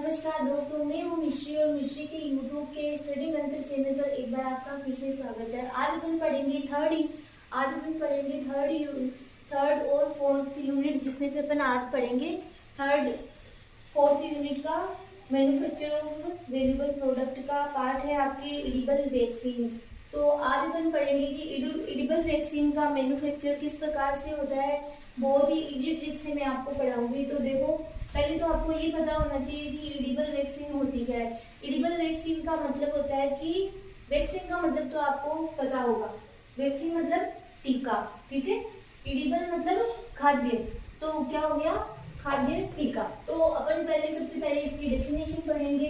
नमस्कार दोस्तों, मैं हूँ मिश्री और मिश्री के यूट्यूब के स्टडी मंत्र चैनल पर एक बार आपका फिर से स्वागत है। आज अपन पढ़ेंगे थर्ड और फोर्थ यूनिट, जिसमें से अपन आज पढ़ेंगे थर्ड फोर्थ यूनिट का मैन्युफैक्चर ऑफ वेल्यूएबल प्रोडक्ट का पार्ट है आपके एडिबल वैक्सीन। तो आज अपन पढ़ेंगे कि एडिबल वैक्सीन का मैन्युफैक्चर किस प्रकार से होता है। बहुत ही इजी ट्रिक से मैं आपको पढ़ाऊंगी। तो देखो, पहले तो आपको ये पता होना चाहिए कि एडिबल वैक्सीन होती क्या है। एडिबल वैक्सीन का मतलब होता है कि वैक्सीन का मतलब तो आपको पता होगा, वैक्सीन मतलब टीका, ठीक है। एडिबल मतलब खाद्य, तो क्या हो गया, खाद्य टीका। तो अपन सबसे पहले इसकी डेफिनेशन पढ़ेंगे।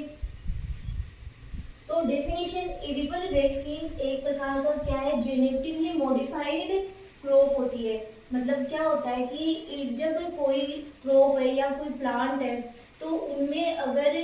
तो डेफिनेशन, एडिबल वैक्सीन एक प्रकार का क्या है, जेनेटिकली मॉडिफाइड क्रॉप होती है। मतलब क्या होता है कि जब कोई क्रॉप है या कोई प्लांट है तो उनमें अगर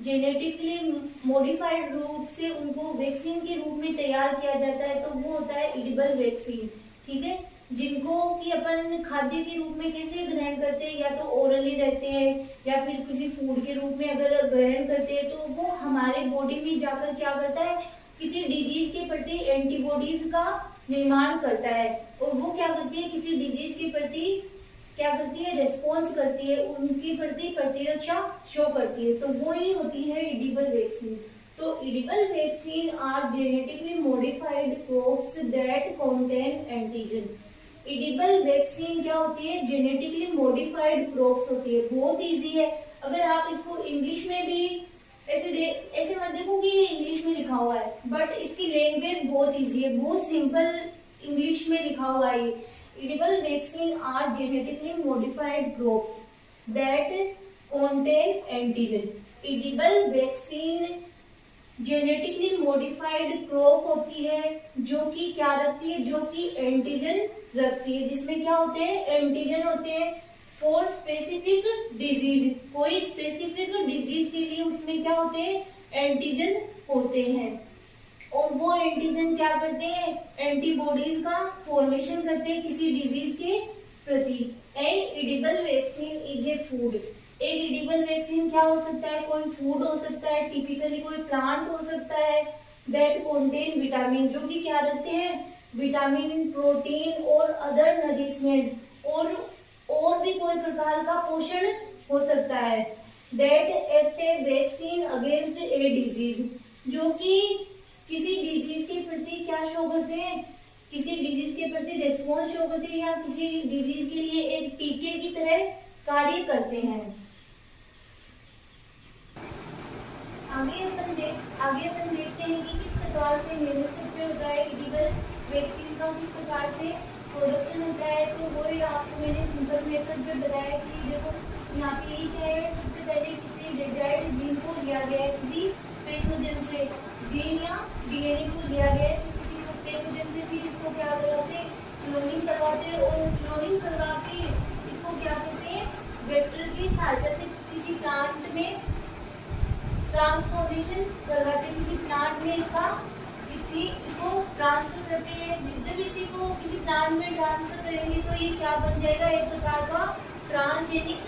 जेनेटिकली मॉडिफाइड रूप से उनको वैक्सीन के रूप में तैयार किया जाता है तो वो होता है एडिबल वैक्सीन, ठीक है। जिनको कि अपन खाद्य के रूप में कैसे ग्रहण करते हैं, या तो ओरली रहते हैं या फिर किसी फूड के रूप में अगर ग्रहण करते हैं तो वो हमारे बॉडी में जाकर क्या करता है, किसी डिजीज के प्रति एंटीबॉडीज का निर्माण करता है। और वो क्या करती है, किसी डिजीज के प्रति क्या करती है, रेस्पॉन्स करती है, उनके प्रति प्रतिरक्षा शो करती है। तो वो ही होती है एडिबल वैक्सीन। तो edible vaccine are genetically modified crops that contain antigen. Edible vaccine क्या होती है, जेनेटिकली मॉडिफाइड क्रॉप्स होती है। बहुत इजी है। अगर आप इसको इंग्लिश में भी ऐसे मत देखो कि ये इंग्लिश में लिखा हुआ है, बट इसकी लैंग्वेज बहुत इजी है, बहुत सिंपल इंग्लिश में लिखा हुआ है। Edible vaccine are genetically modified crops that contain antigen. Edible vaccine genetically modified crop होती है जो कि क्या रखती है, जो कि एंटीजन रखती है। जिसमें क्या होते हैं, एंटीजन होते हैं फॉर स्पेसिफिक डिजीज। कोई स्पेसिफिक डिजीज के लिए उसमें क्या होते हैं, एंटीजन होते हैं। और वो एंटीजन क्या करते हैं, एंटीबॉडीज का फॉर्मेशन करते हैं किसी डिजीज के प्रति। And edible vaccine is a food. एक एडिबल वैक्सीन क्या हो सकता है, कोई फूड हो सकता है, टिपिकली कोई प्लांट हो सकता है। दैट कंटेन विटामिन, जो कि क्या रखते हैं, विटामिन, प्रोटीन और अदर नरिशमेंट, और भी कोई प्रकार का पोषण हो सकता है। That act A vaccine against a disease, जो कि किसी डिजीज के प्रति क्या शो करते हैं, किसी डिजीज के प्रति रेस्पॉन्स शो करते हैं, या किसी डिजीज के लिए एक टीके की तरह कार्य करते हैं। आगे अपन देखते हैं कि किस प्रकार से मैन्युफैक्चर होता है एडिबल वैक्सीन का, किस प्रकार से प्रोडक्शन होता है। तो वही आपको मैंने सिंपल मेथड पे बताया कि देखो यहाँ पे एक है, सबसे पहले किसी डिजायर्ड जीन को लिया गया है, किसी पैथोजन से जीन या डीएनए को लिया गया है, तो किसी को पैथोजन से फिर इसको क्या करवाते हैं, क्लोनिंग करवाते हैं। और क्लोनिंग करवा के इसको क्या करते हैं, वेक्टर की सहायता से किसी प्लांट में ट्रांसफॉर्मेशन करवाते हैं। किसी प्लांट में इसको ट्रांसफर करते हैं। जब इसी को किसी प्लांट में ट्रांसफर करेंगे तो ये क्या बन जाएगा, एक प्रकार का ट्रांसजेनिक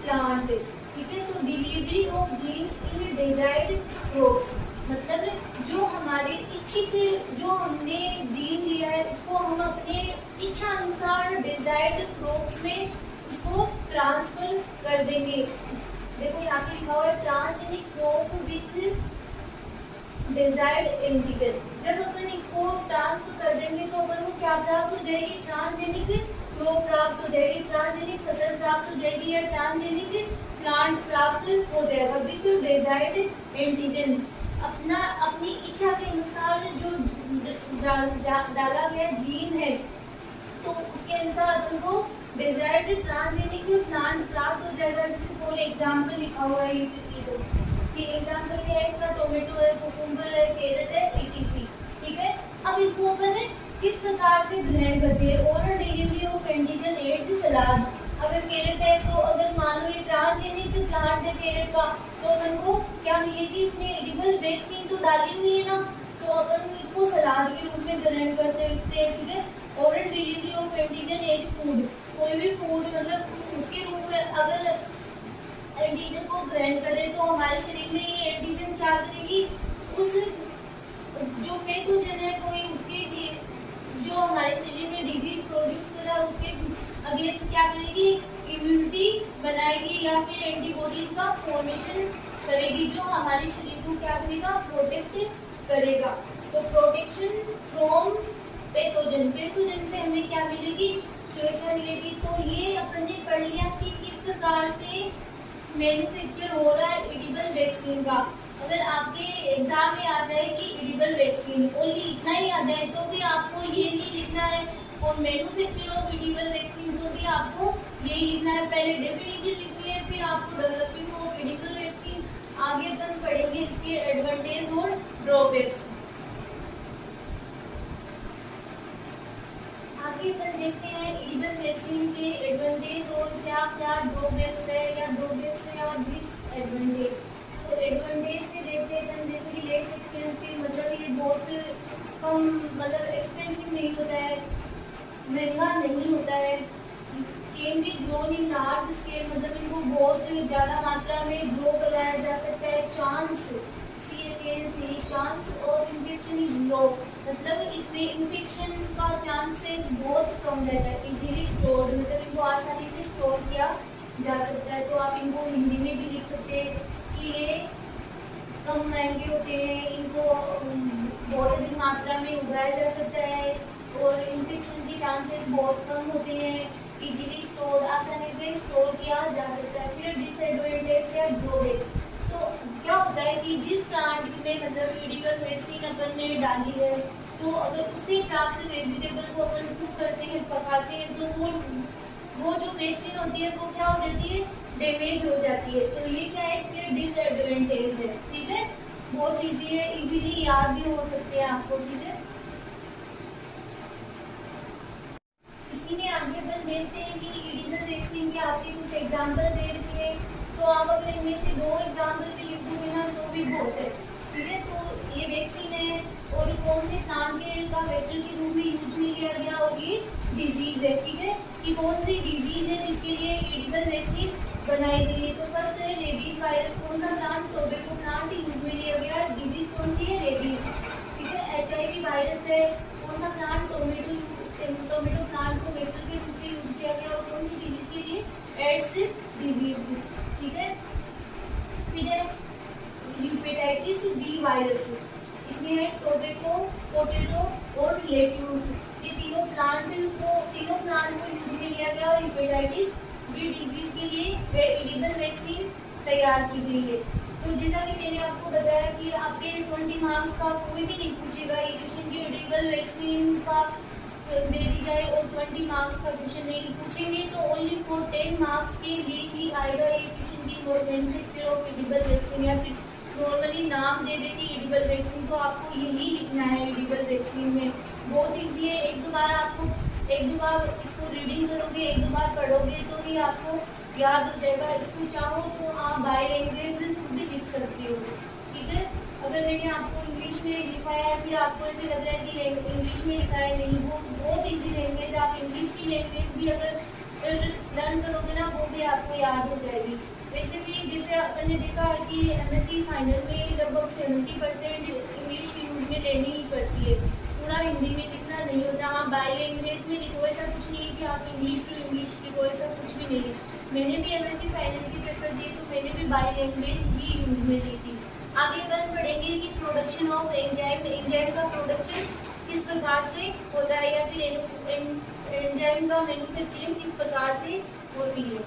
प्लांट, ठीक है। तो delivery of gene in desired crops, मतलब जो हमारे इच्छित, जो हमने जीन लिया है उसको हम अपने इच्छा अनुसार डिजायर्ड क्रॉप्स में उसको ट्रांसफर कर देंगे। देखो यहाँ पे लिखा हुआ है transgenic crop with desired antigen. जब अपन इसको ट्रांसफर कर देंगे तो अपन को क्या प्राप्त हो जाएगी, ट्रांसजेनिक क्रॉप प्राप्त हो जाएगी, ट्रांसजेनिक फसल प्राप्त हो जाएगी, या ट्रांसजेनिक प्लांट प्राप्त हो जाएगा विथ डिजायर्ड एंटीजन। अपनी इच्छा के अनुसार जो डाला गया जीन है तो उसके अनुसार अपन को डिजायर्ड ट्रांसजेनिक प्लांट प्राप्त हो जाएगा। जैसे फॉर एग्जाम्पल लिखा हुआ है, कि एग्जाम्पल क्या है इसका, टोमेटो है, कुकुम्बर है, कैरेट है, etc, ठीक है। अब इसको अपन किस प्रकार से ग्रहण करते हैं, oral delivery of antigen aids salad. अगर कैरेट है तो अगर मान लो ये ट्रांसजेनिक प्लांट है कैरेट का, तो अपन को क्या मिलेगी, इसमें एडिबल वैक्सीन तो डाली हुई है ना, तो अपन इसको सलाद के रूप में ग्रहण कर सकते हैं, ठीक है। Oral delivery of antigen as food, कोई भी फूड मतलब उसके रूप में अगर एंटीजन को ग्रहण करे तो हमारे शरीर में ये एंटीजन क्या करेगी, उस जो पैथोजन है कोई उसके जो हमारे शरीर में डिजीज प्रोड्यूस कर रहा है उसके अगेंस्ट क्या करेगी, इम्यूनिटी बनाएगी या फिर एंटीबॉडीज का फॉर्मेशन करेगी जो हमारे शरीर को क्या करेगा, प्रोटेक्ट करेगा। तो प्रोटेक्शन फ्रॉम पैथोजन, पैथोजन से हमें क्या मिलेगी, सुरक्षा मिलेगी। तो ये अपन ने पढ़ लिया कि किस प्रकार से मैन्युफैक्चर हो रहा है एडिबल वैक्सीन का। अगर आपके एग्जाम में आ जाए कि एडिबल वैक्सीन, ओनली इतना ही आ जाए तो भी आपको ये नहीं लिखना है, और मैन्युफैक्चर ऑफ एडिबल वैक्सीन तो भी आपको यही लिखना है। पहले डेफिनेशन लिखनी है, फिर आपको डेवलपिंग ऑफ एडिबल वैक्सीन, आगे अपन पढ़ेंगे इसके एडवांटेज और ड्रॉबैक्स। आगे अपन देखते हैं एडिबल वैक्सीन के एडवांटेज और क्या क्या ड्रॉबैक्स है या ड्रॉबैक्स है और डिसएडवांटेज। तो एडवांटेज के देखते हैं अपन, जैसे कि लेस एक्सपेंसिव, मतलब ये बहुत कम, मतलब एक्सपेंसिव नहीं होता है, महंगा नहीं होता है। Can be grown in large scale, मतलब इनको बहुत ज़्यादा मात्रा में ग्रो कराया जा सकता है। Chance chance of infection is low, मतलब इसमें इन्फेक्शन का चांसेस बहुत कम रहता है। इजीली स्टोर्ड, मतलब इनको आसानी से स्टोर किया जा सकता है। तो आप इनको हिंदी में भी लिख सकते हैं कि ये कम महंगे होते हैं, इनको बहुत अधिक मात्रा में उगाया जा सकता है और इन्फेक्शन के चांसेस बहुत कम होते हैं। इजीली स्टोर, आसानी से स्टोर किया जा सकता है। फिर डिसएडवांटेज या ड्रॉबैक्स, तो क्या होता है कि जिस प्लांट में मतलब एडिबल वैक्सीन अपन ने डाली है, तो अगर उससे प्राप्त वेजिटेबल को अपन कुक करते हैं, पकाते हैं, तो वो जो वैक्सीन होती है वो क्या हो जाती है, डैमेज हो जाती है। तो ये क्या है, इसके डिसएडवांटेज है। ठीक है, बहुत इजी है, इजीली याद भी हो सकते हैं आपको। ठीक है, इसी में आगे अपन देखते हैं कि एडिबल वैक्सीन के आपके कुछ एग्जाम्पल दे दिए, तो आप अगर इनमें से 2 एग्जाम्पल भी लिख दोगे ना तो भी बहुत है। ठीक है, तो ये वैक्सीन है और कौन से प्लांट के का वेक्टर के रूप में यूज में लिया गया और ये डिजीज है। ठीक है, कि कौन सी डिजीज है जिसके लिए एडिबल वैक्सीन बनाई गई है। तो फर्स्ट है रेबीज वायरस, कौन सा प्लांट, टोबैको प्लांट यूज में लिया गया, डिजीज कौन सी है, रेबीज। ठीक है, HIV वायरस है, कौन सा प्लांट, टोमेटो प्लांट को वेक्टर के रूप में यूज किया गया और कौन सी डिजीज के लिए, एड्स डिजीज। ठीक है, फिर है हेपेटाइटिस बी वायरस, इसमें है टोबैको, पोटैटो और लेट्यूस। ये तीनों प्लांट को यूज में लिया गया और हेपेटाइटिस बी डिजीज के लिए वे एडिबल वैक्सीन तैयार की गई है। तो जैसा कि मैंने आपको बताया कि आपके 20 मार्क्स का कोई भी नहीं पूछेगा ये क्वेश्चन की एडिबल वैक्सीन का दे दी जाए और 20 मार्क्स का क्वेश्चन नहीं पूछेंगे, तो ओनली फॉर 10 मार्क्स के लिए ही आएगा ये क्वेश्चन की मैन्युफैक्चर ऑफ एडिबल वैक्सीन, या फिर नॉर्मली नाम दे दे कि एडिबल वैक्सीन, तो आपको यही लिखना है एडिबल वैक्सीन में। बहुत ईजी है, एक दो बार इसको रीडिंग करोगे, एक दो बार पढ़ोगे तो ही आपको याद हो जाएगा। इसको चाहो तो आप बाय लैंग्वेज खुद ही लिख सकते हो। ठीक है, अगर मैंने आपको इंग्लिश में लिखाया है फिर आपको ऐसे लग रहा है कि इंग्लिश में लिखा है, नहीं, वो बहुत इजी लैंग्वेज है। आप इंग्लिश की लैंग्वेज भी अगर लर्न करोगे ना वो भी आपको याद हो जाएगी। वैसे भी जैसे अपन ने देखा है कि MSc फाइनल में लगभग 70% इंग्लिश यूज में लेनी ही पड़ती है, पूरा हिंदी में लिखना नहीं होता। हाँ, बाय लैंग्वेज में लिखो, ऐसा कुछ नहीं है कि आप इंग्लिश टू इंग्लिश लिखो, ऐसा कुछ भी नहीं है। मैंने भी MSc फाइनल के पेपर दिए तो मैंने भी बाय लैंग्वेज ही यूज में ली थी। आगे अपन पढ़ेंगे कि प्रोडक्शन ऑफ एंजाइम का प्रोडक्शन किस प्रकार से होता है या फिर एंजाइम का मैन्युफैक्चरिंग किस प्रकार से होती है।